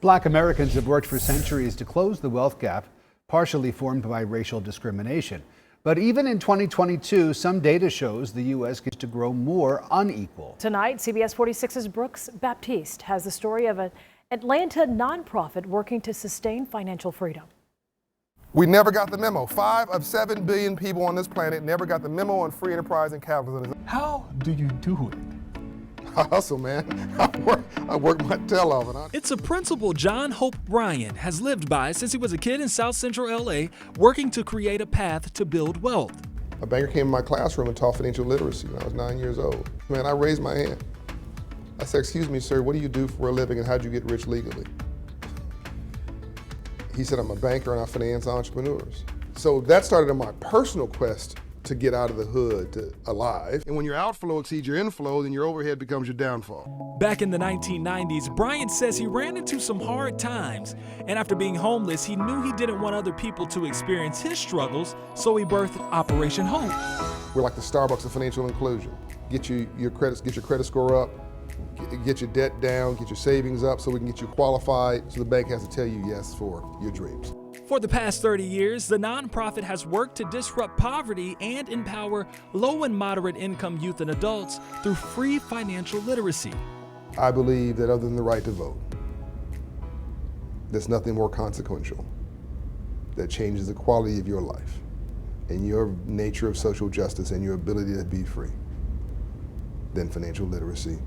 Black Americans have worked for centuries to close the wealth gap, partially formed by racial discrimination. But even in 2022, some data shows the U.S. gets to grow more unequal. Tonight, CBS 46's Brooks Baptiste has the story of an Atlanta nonprofit working to sustain financial freedom. We never got the memo. 5 of 7 billion people on this planet never got the memo on free enterprise and capitalism. How do you do it? I hustle, man. I work my tail off. It's a principle John Hope Bryant has lived by since he was a kid in South Central LA, working to create a path to build wealth. A banker came in my classroom and taught financial literacy when I was 9 years old. Man, I raised my hand. I said, "Excuse me, sir, what do you do for a living and how'd you get rich legally?" He said, "I'm a banker and I finance entrepreneurs." So that started on my personal quest to get out of the hood to alive. And when your outflow exceeds your inflow, then your overhead becomes your downfall. Back in the 1990s, Bryant says he ran into some hard times. And after being homeless, he knew he didn't want other people to experience his struggles, so he birthed Operation Hope. We're like the Starbucks of financial inclusion. Get your credit score up, get your debt down, get your savings up so we can get you qualified so the bank has to tell you yes for your dreams. For the past 30 years, the nonprofit has worked to disrupt poverty and empower low and moderate income youth and adults through free financial literacy. I believe that other than the right to vote, there's nothing more consequential that changes the quality of your life and your nature of social justice and your ability to be free than financial literacy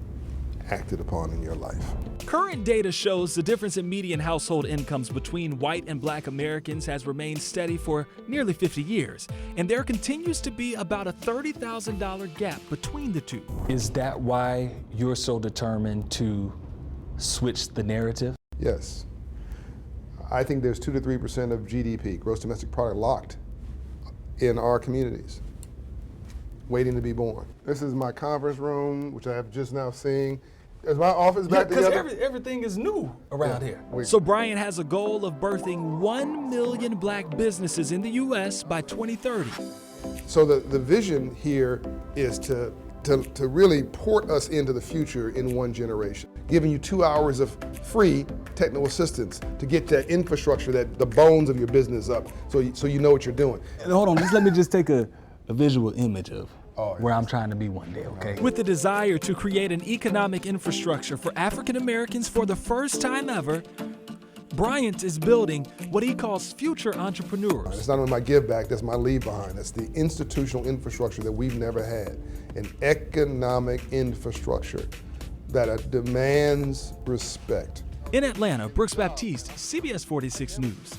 acted upon in your life. Current data shows the difference in median household incomes between white and black Americans has remained steady for nearly 50 years, and there continues to be about a $30,000 gap between the two. Is that why you're so determined to switch the narrative? Yes. I think there's 2 to 3% of GDP, gross domestic product, locked in our communities, waiting to be born. This is my conference room, which I have just now seen. Is my office back together? Because everything is new around here. So Bryant has a goal of birthing 1 million black businesses in the U.S. by 2030. So the vision here is to really port us into the future in one generation, giving you 2 hours of free technical assistance to get that infrastructure, that the bones of your business up, so you know what you're doing. And hold on, let me just take a visual image of where I'm trying to be one day, okay? With the desire to create an economic infrastructure for African Americans for the first time ever, Bryant is building what he calls future entrepreneurs. It's not only my give back, that's my leave behind. That's the institutional infrastructure that we've never had. An economic infrastructure that demands respect. In Atlanta, Brooks Baptiste, CBS 46 News.